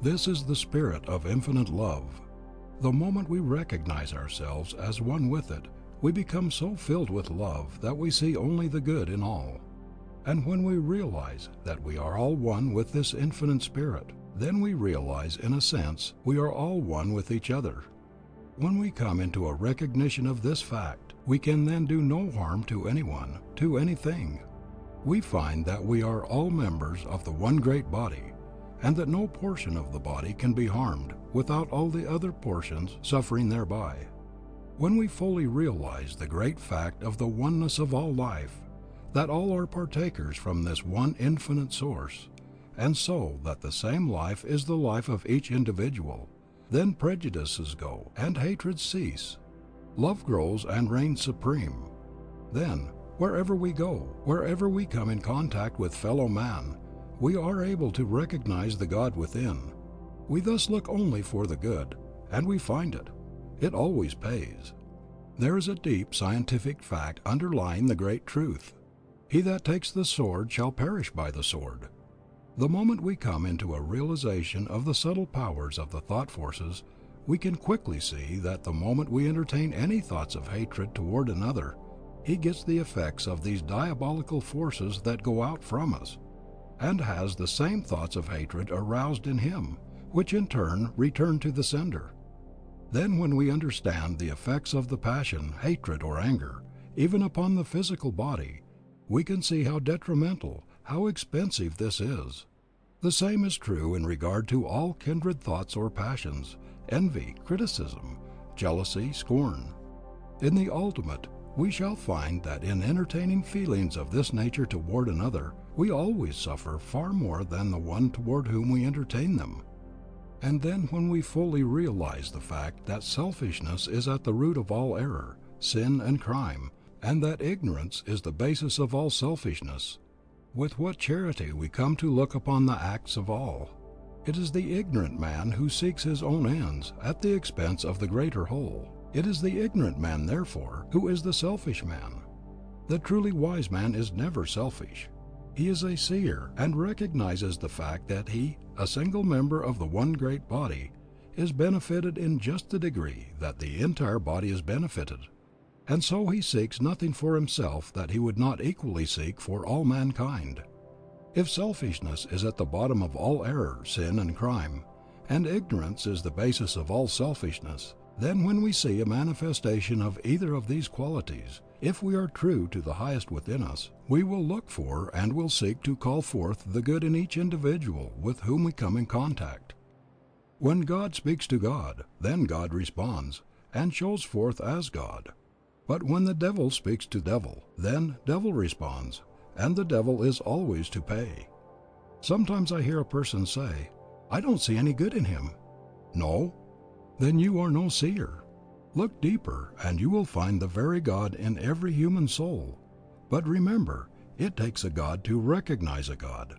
This is the spirit of infinite love. The moment we recognize ourselves as one with it, we become so filled with love that we see only the good in all. And when we realize that we are all one with this infinite spirit, then we realize, in a sense, we are all one with each other. When we come into a recognition of this fact, we can then do no harm to anyone, to anything. We find that we are all members of the one great body, and that no portion of the body can be harmed without all the other portions suffering thereby. When we fully realize the great fact of the oneness of all life, that all are partakers from this one infinite source, and so that the same life is the life of each individual, then prejudices go and hatreds cease. Love grows and reigns supreme. Then, wherever we go, wherever we come in contact with fellow man, we are able to recognize the God within. We thus look only for the good, and we find it. It always pays. There is a deep scientific fact underlying the great truth. He that takes the sword shall perish by the sword. The moment we come into a realization of the subtle powers of the thought forces, we can quickly see that the moment we entertain any thoughts of hatred toward another, he gets the effects of these diabolical forces that go out from us, and has the same thoughts of hatred aroused in him, which in turn return to the sender. Then when we understand the effects of the passion, hatred, or anger, even upon the physical body, we can see how detrimental, how expensive this is. The same is true in regard to all kindred thoughts or passions, envy, criticism, jealousy, scorn. In the ultimate, we shall find that in entertaining feelings of this nature toward another, we always suffer far more than the one toward whom we entertain them. And then when we fully realize the fact that selfishness is at the root of all error, sin, and crime, and that ignorance is the basis of all selfishness, with what charity we come to look upon the acts of all. It is the ignorant man who seeks his own ends at the expense of the greater whole. It is the ignorant man, therefore, who is the selfish man. The truly wise man is never selfish. He is a seer and recognizes the fact that he, a single member of the one great body, is benefited in just the degree that the entire body is benefited. And so he seeks nothing for himself that he would not equally seek for all mankind. If selfishness is at the bottom of all error, sin, and crime, and ignorance is the basis of all selfishness, then when we see a manifestation of either of these qualities, if we are true to the highest within us, we will look for and will seek to call forth the good in each individual with whom we come in contact. When God speaks to God, then God responds, and shows forth as God. But when the devil speaks to devil, then devil responds, and the devil is always to pay. Sometimes I hear a person say, "I don't see any good in him." No? Then you are no seer. Look deeper, and you will find the very God in every human soul. But remember, it takes a God to recognize a God.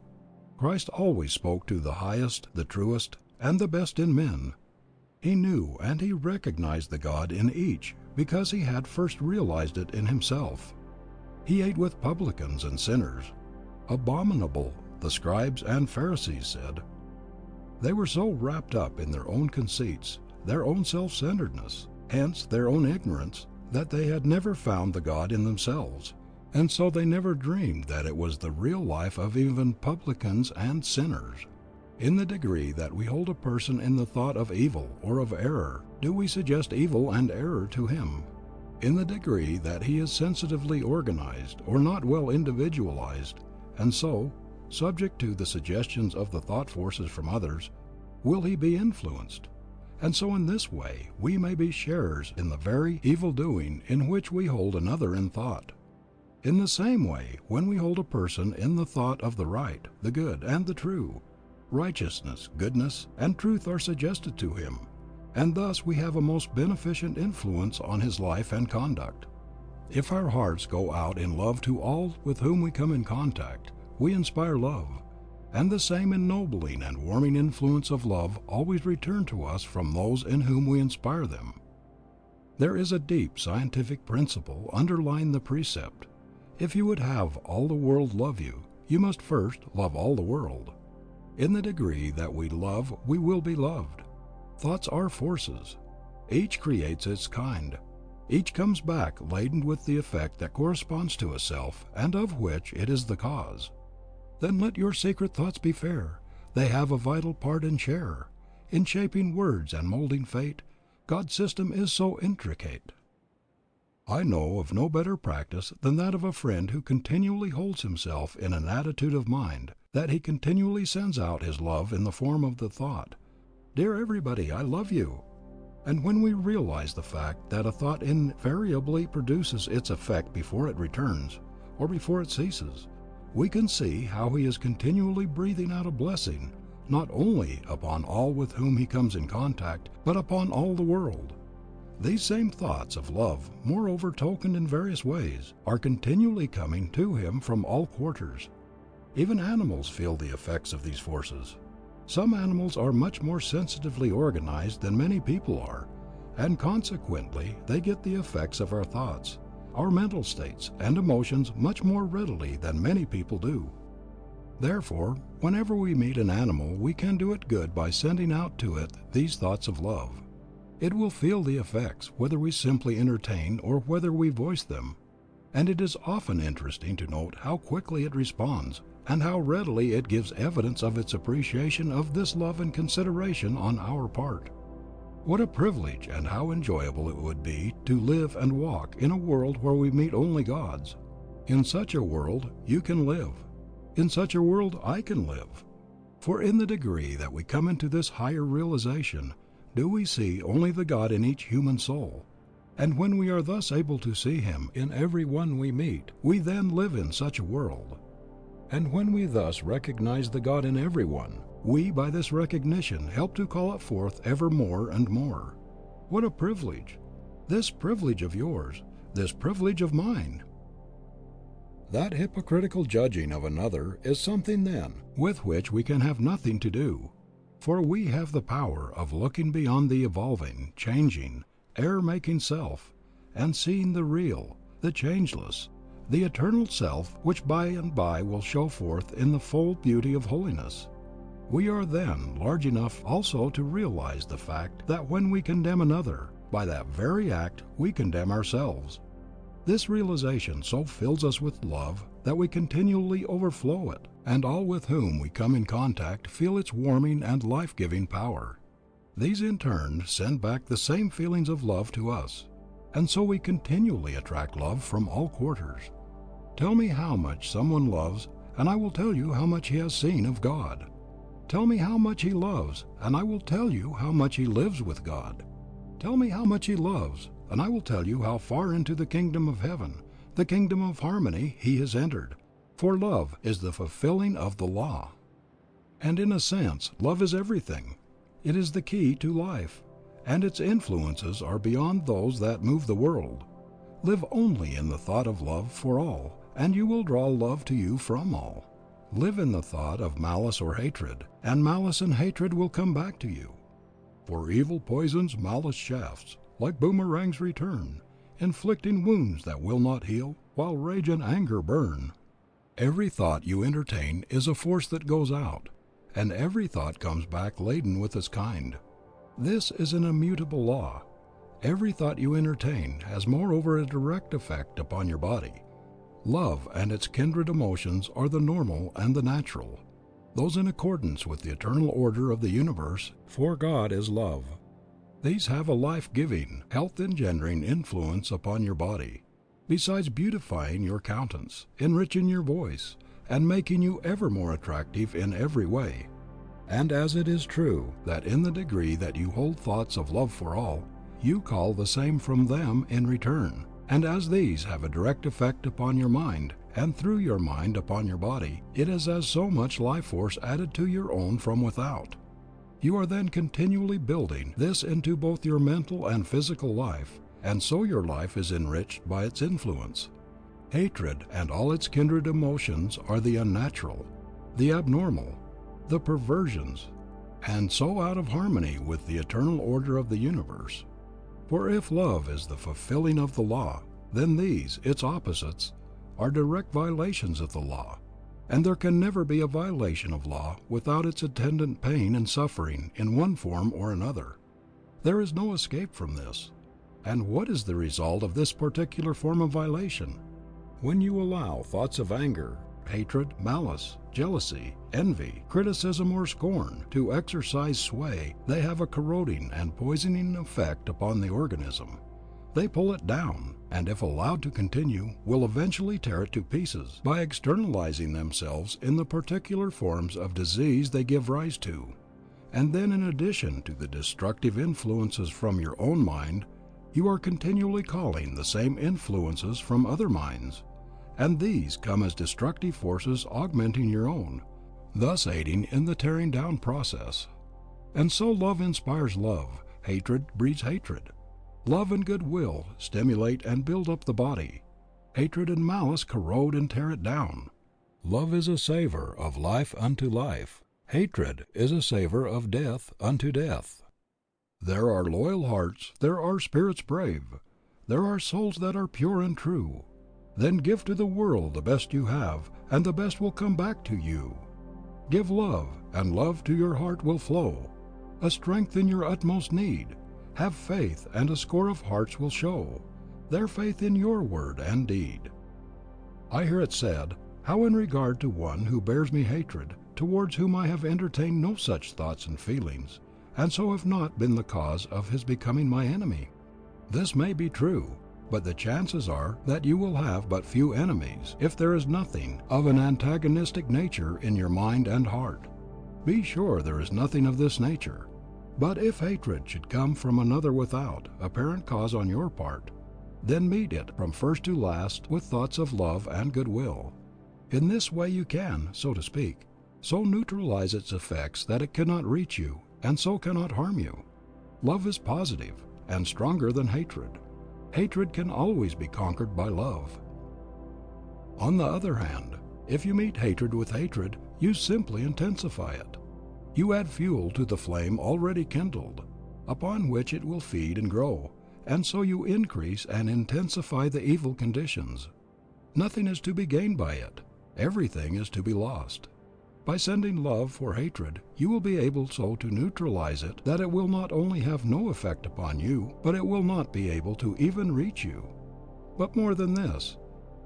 Christ always spoke to the highest, the truest, and the best in men. He knew and he recognized the God in each because he had first realized it in himself. He ate with publicans and sinners. Abominable, the scribes and Pharisees said. They were so wrapped up in their own conceits, their own self-centeredness, hence their own ignorance, that they had never found the God in themselves, and so they never dreamed that it was the real life of even publicans and sinners. In the degree that we hold a person in the thought of evil or of error, do we suggest evil and error to him. In the degree that he is sensitively organized or not well individualized, and so, subject to the suggestions of the thought forces from others, will he be influenced. And so in this way we may be sharers in the very evil doing in which we hold another in thought. In the same way, when we hold a person in the thought of the right, the good, and the true, righteousness, goodness, and truth are suggested to him, and thus we have a most beneficent influence on his life and conduct. If our hearts go out in love to all with whom we come in contact, we inspire love, and the same ennobling and warming influence of love always return to us from those in whom we inspire them. There is a deep scientific principle underlying the precept, if you would have all the world love you, you must first love all the world. In the degree that we love, we will be loved. Thoughts are forces. Each creates its kind. Each comes back laden with the effect that corresponds to itself and of which it is the cause. Then let your secret thoughts be fair. They have a vital part and share. In shaping words and molding fate, God's system is so intricate. I know of no better practice than that of a friend who continually holds himself in an attitude of mind that he continually sends out his love in the form of the thought, "Dear everybody, I love you." And when we realize the fact that a thought invariably produces its effect before it returns, or before it ceases, we can see how he is continually breathing out a blessing, not only upon all with whom he comes in contact, but upon all the world. These same thoughts of love, moreover tokened in various ways, are continually coming to him from all quarters. Even animals feel the effects of these forces. Some animals are much more sensitively organized than many people are, and consequently they get the effects of our thoughts, our mental states, and emotions much more readily than many people do. Therefore, whenever we meet an animal we can do it good by sending out to it these thoughts of love. It will feel the effects whether we simply entertain or whether we voice them, and it is often interesting to note how quickly it responds and how readily it gives evidence of its appreciation of this love and consideration on our part. What a privilege and how enjoyable it would be to live and walk in a world where we meet only gods. In such a world you can live. In such a world I can live. For in the degree that we come into this higher realization, do we see only the God in each human soul. And when we are thus able to see Him in every one we meet, we then live in such a world. And when we thus recognize the God in everyone, we by this recognition help to call it forth ever more and more. What a privilege! This privilege of yours, this privilege of mine. That hypocritical judging of another is something then with which we can have nothing to do, for we have the power of looking beyond the evolving, changing, error-making self, and seeing the real, the changeless, the eternal self which by and by will show forth in the full beauty of holiness. We are then large enough also to realize the fact that when we condemn another, by that very act we condemn ourselves. This realization so fills us with love that we continually overflow it, and all with whom we come in contact feel its warming and life-giving power. These in turn send back the same feelings of love to us, and so we continually attract love from all quarters. Tell me how much someone loves, and I will tell you how much he has seen of God. Tell me how much he loves, and I will tell you how much he lives with God. Tell me how much he loves, and I will tell you how far into the kingdom of heaven, the kingdom of harmony, he has entered. For love is the fulfilling of the law. And in a sense, love is everything. It is the key to life, and its influences are beyond those that move the world. Live only in the thought of love for all, and you will draw love to you from all. Live in the thought of malice or hatred, and malice and hatred will come back to you. For evil poisons malice shafts, like boomerangs return, inflicting wounds that will not heal, while rage and anger burn. Every thought you entertain is a force that goes out, and every thought comes back laden with its kind. This is an immutable law. Every thought you entertain has moreover a direct effect upon your body. Love and its kindred emotions are the normal and the natural, those in accordance with the eternal order of the universe, for God is love. These have a life-giving, health-engendering influence upon your body, besides beautifying your countenance, enriching your voice, and making you ever more attractive in every way. And as it is true that in the degree that you hold thoughts of love for all, you call the same from them in return, and as these have a direct effect upon your mind, and through your mind upon your body, it is as so much life force added to your own from without. You are then continually building this into both your mental and physical life, and so your life is enriched by its influence. Hatred and all its kindred emotions are the unnatural, the abnormal, the perversions, and so out of harmony with the eternal order of the universe. For if love is the fulfilling of the law, then these, its opposites, are direct violations of the law. And there can never be a violation of law without its attendant pain and suffering in one form or another. There is no escape from this. And what is the result of this particular form of violation? When you allow thoughts of anger, hatred, malice, jealousy, envy, criticism, or scorn to exercise sway, they have a corroding and poisoning effect upon the organism. They pull it down, and if allowed to continue, will eventually tear it to pieces by externalizing themselves in the particular forms of disease they give rise to. And then, in addition to the destructive influences from your own mind, you are continually calling the same influences from other minds, and these come as destructive forces augmenting your own, thus aiding in the tearing down process. And so love inspires love, hatred breeds hatred. Love and goodwill stimulate and build up the body. Hatred and malice corrode and tear it down. Love is a savor of life unto life. Hatred is a savor of death unto death. There are loyal hearts, there are spirits brave, there are souls that are pure and true. Then give to the world the best you have, and the best will come back to you. Give love, and love to your heart will flow, a strength in your utmost need. Have faith, and a score of hearts will show their faith in your word and deed. I hear it said, "How in regard to one who bears me hatred, towards whom I have entertained no such thoughts and feelings, and so have not been the cause of his becoming my enemy." This may be true, but the chances are that you will have but few enemies if there is nothing of an antagonistic nature in your mind and heart. Be sure there is nothing of this nature. But if hatred should come from another without apparent cause on your part, then meet it from first to last with thoughts of love and goodwill. In this way you can, so to speak, so neutralize its effects that it cannot reach you and so cannot harm you. Love is positive and stronger than hatred. Hatred can always be conquered by love. On the other hand, if you meet hatred with hatred, you simply intensify it. You add fuel to the flame already kindled, upon which it will feed and grow, and so you increase and intensify the evil conditions. Nothing is to be gained by it. Everything is to be lost. By sending love for hatred, you will be able so to neutralize it that it will not only have no effect upon you, but it will not be able to even reach you. But more than this,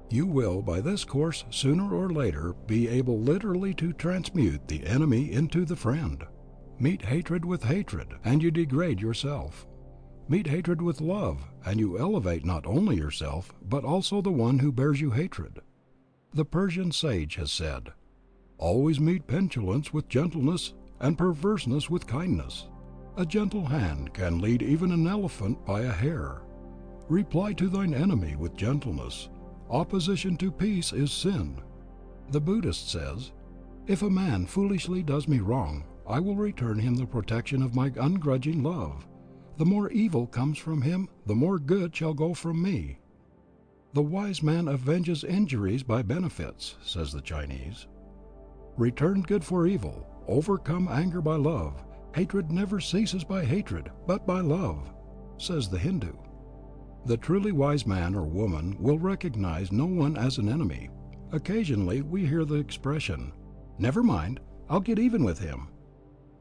you will by this course sooner or later be able literally to transmute the enemy into the friend. Meet hatred with hatred, and you degrade yourself. Meet hatred with love, and you elevate not only yourself, but also the one who bears you hatred. The Persian sage has said, "Always meet petulance with gentleness, and perverseness with kindness. A gentle hand can lead even an elephant by a hair. Reply to thine enemy with gentleness. Opposition to peace is sin." The Buddhist says, "If a man foolishly does me wrong, I will return him the protection of my ungrudging love. The more evil comes from him, the more good shall go from me." The wise man avenges injuries by benefits, says the Chinese. Return good for evil, overcome anger by love. Hatred never ceases by hatred, but by love, says the Hindu. The truly wise man or woman will recognize no one as an enemy. Occasionally we hear the expression, "Never mind, I'll get even with him."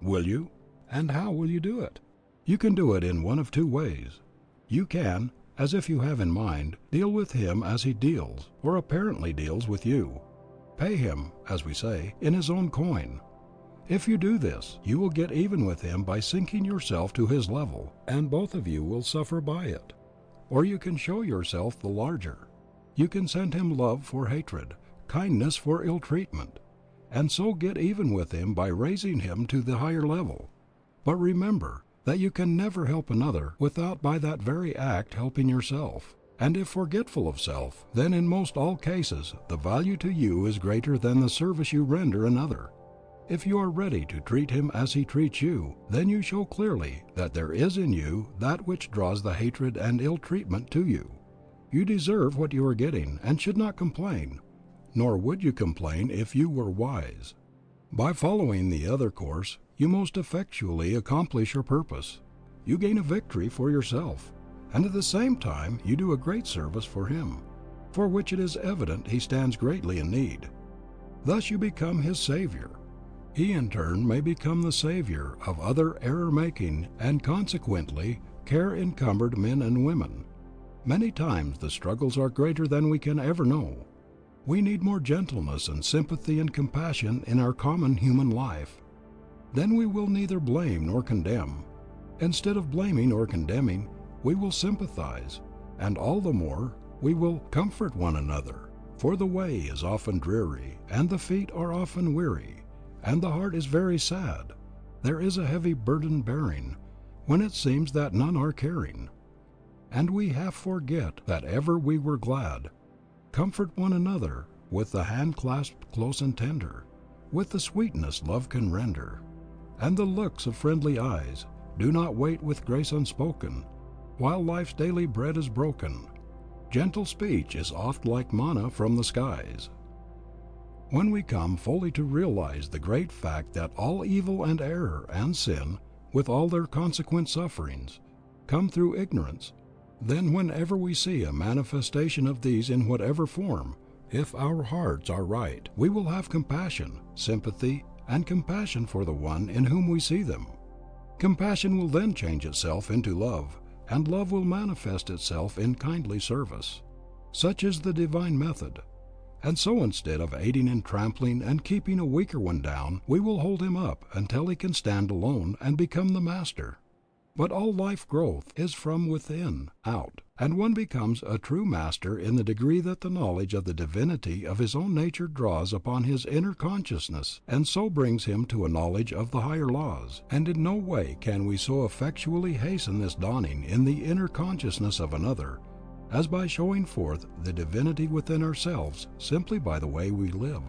Will you? And how will you do it? You can do it in one of two ways. You can, as if you have in mind, deal with him as he deals, or apparently deals with you. Pay him, as we say, in his own coin. If you do this, you will get even with him by sinking yourself to his level, and both of you will suffer by it. Or you can show yourself the larger. You can send him love for hatred, kindness for ill treatment, and so get even with him by raising him to the higher level. But remember that you can never help another without by that very act helping yourself. And if forgetful of self, then in most all cases the value to you is greater than the service you render another. If you are ready to treat him as he treats you, then you show clearly that there is in you that which draws the hatred and ill treatment to you. You deserve what you are getting and should not complain, nor would you complain if you were wise. By following the other course, you most effectually accomplish your purpose. You gain a victory for yourself, and at the same time you do a great service for him, for which it is evident he stands greatly in need. Thus you become his savior. He in turn may become the savior of other error-making and consequently care-encumbered men and women. Many times the struggles are greater than we can ever know. We need more gentleness and sympathy and compassion in our common human life. Then we will neither blame nor condemn. Instead of blaming or condemning, we will sympathize, and all the more we will comfort one another. For the way is often dreary, and the feet are often weary, and the heart is very sad. There is a heavy burden bearing, when it seems that none are caring. And we half forget that ever we were glad. Comfort one another with the hand clasped close and tender, with the sweetness love can render. And the looks of friendly eyes do not wait with grace unspoken, while life's daily bread is broken. Gentle speech is oft like manna from the skies. When we come fully to realize the great fact that all evil and error and sin, with all their consequent sufferings, come through ignorance, then whenever we see a manifestation of these in whatever form, if our hearts are right, we will have compassion, sympathy, and compassion for the one in whom we see them. Compassion will then change itself into love, and love will manifest itself in kindly service. Such is the divine method. And so instead of aiding in trampling and keeping a weaker one down, we will hold him up until he can stand alone and become the master. But all life growth is from within out, and one becomes a true master in the degree that the knowledge of the divinity of his own nature draws upon his inner consciousness, and so brings him to a knowledge of the higher laws. And in no way can we so effectually hasten this dawning in the inner consciousness of another, as by showing forth the divinity within ourselves simply by the way we live.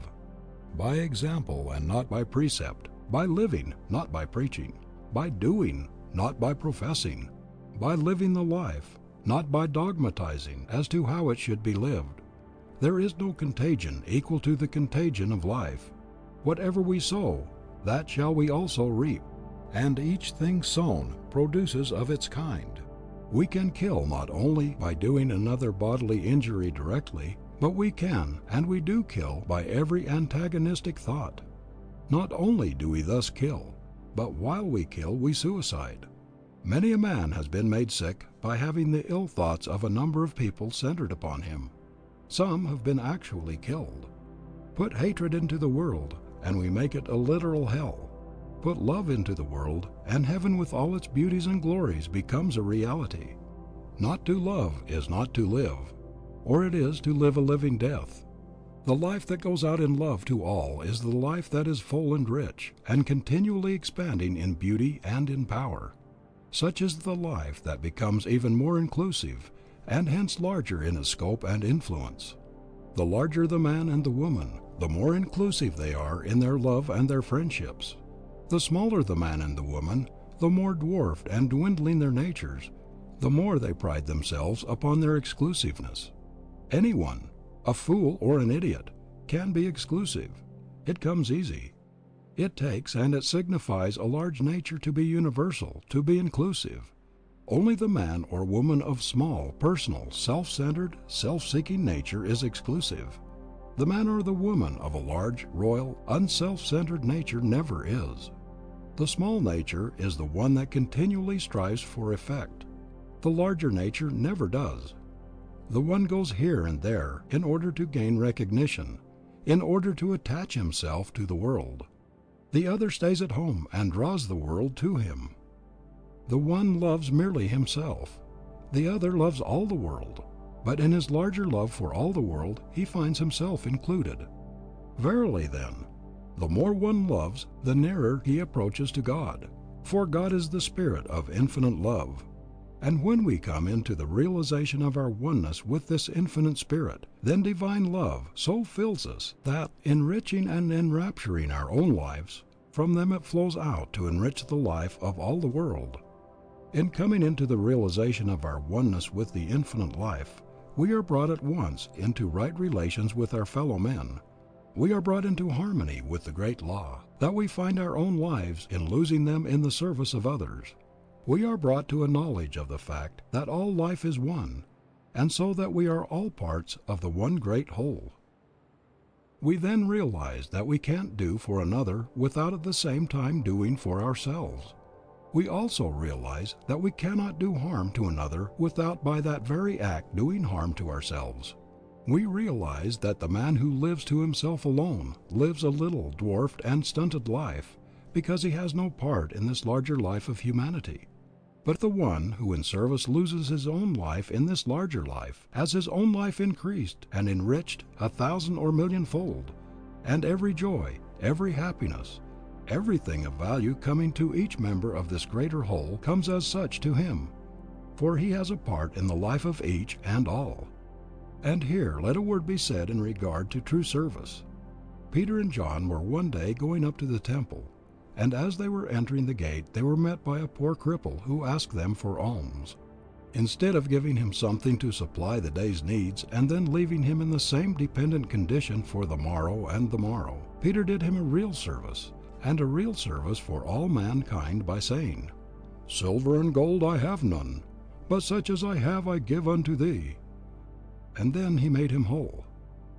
By example and not by precept, by living, not by preaching, by doing, not by professing, by living the life, not by dogmatizing as to how it should be lived. There is no contagion equal to the contagion of life. Whatever we sow, that shall we also reap, and each thing sown produces of its kind. We can kill not only by doing another bodily injury directly, but we can and we do kill by every antagonistic thought. Not only do we thus kill, but while we kill we suicide. Many a man has been made sick by having the ill thoughts of a number of people centered upon him. Some have been actually killed. Put hatred into the world, and we make it a literal hell. Put love into the world, and heaven with all its beauties and glories becomes a reality. Not to love is not to live, or it is to live a living death. The life that goes out in love to all is the life that is full and rich, and continually expanding in beauty and in power. Such is the life that becomes even more inclusive, and hence larger in its scope and influence. The larger the man and the woman, the more inclusive they are in their love and their friendships. The smaller the man and the woman, the more dwarfed and dwindling their natures, the more they pride themselves upon their exclusiveness. Anyone, a fool or an idiot, can be exclusive. It comes easy. It takes and it signifies a large nature to be universal, to be inclusive. Only the man or woman of small, personal, self-centered, self-seeking nature is exclusive. The man or the woman of a large, royal, unself-centered nature never is. The small nature is the one that continually strives for effect. The larger nature never does. The one goes here and there in order to gain recognition, in order to attach himself to the world. The other stays at home and draws the world to him. The one loves merely himself. The other loves all the world, but in his larger love for all the world he finds himself included. Verily then, the more one loves, the nearer he approaches to God, for God is the Spirit of infinite love. And when we come into the realization of our oneness with this infinite Spirit, then divine love so fills us that, enriching and enrapturing our own lives, from them it flows out to enrich the life of all the world. In coming into the realization of our oneness with the infinite life, we are brought at once into right relations with our fellow men. We are brought into harmony with the great law, that we find our own lives in losing them in the service of others. We are brought to a knowledge of the fact that all life is one, and so that we are all parts of the one great whole. We then realize that we can't do for another without at the same time doing for ourselves. We also realize that we cannot do harm to another without by that very act doing harm to ourselves. We realize that the man who lives to himself alone lives a little dwarfed and stunted life because he has no part in this larger life of humanity. But the one who in service loses his own life in this larger life, has his own life increased and enriched 1,000 or millionfold, and every joy, every happiness, everything of value coming to each member of this greater whole comes as such to him, for he has a part in the life of each and all. And here let a word be said in regard to true service. Peter and John were one day going up to the temple, and as they were entering the gate they were met by a poor cripple who asked them for alms. Instead of giving him something to supply the day's needs and then leaving him in the same dependent condition for the morrow and the morrow, Peter did him a real service, and a real service for all mankind by saying, "Silver and gold I have none, but such as I have I give unto thee." And then he made him whole.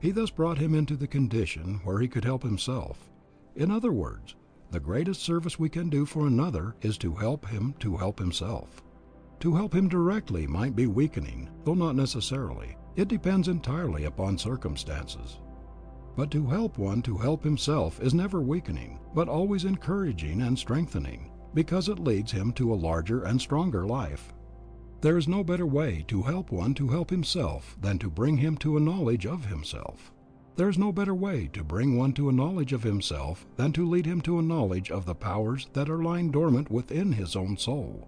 He thus brought him into the condition where he could help himself. In other words, the greatest service we can do for another is to help him to help himself. To help him directly might be weakening, though not necessarily. It depends entirely upon circumstances. But to help one to help himself is never weakening, but always encouraging and strengthening, because it leads him to a larger and stronger life. There is no better way to help one to help himself than to bring him to a knowledge of himself. There is no better way to bring one to a knowledge of himself than to lead him to a knowledge of the powers that are lying dormant within his own soul.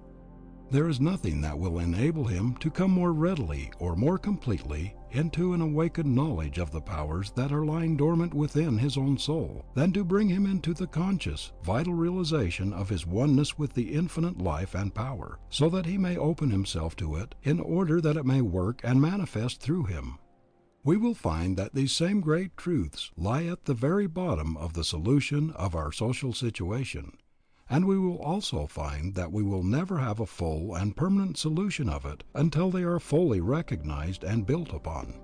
There is nothing that will enable him to come more readily or more completely into an awakened knowledge of the powers that are lying dormant within his own soul than to bring him into the conscious, vital realization of his oneness with the infinite life and power, so that he may open himself to it in order that it may work and manifest through him. We will find that these same great truths lie at the very bottom of the solution of our social situation, and we will also find that we will never have a full and permanent solution of it until they are fully recognized and built upon.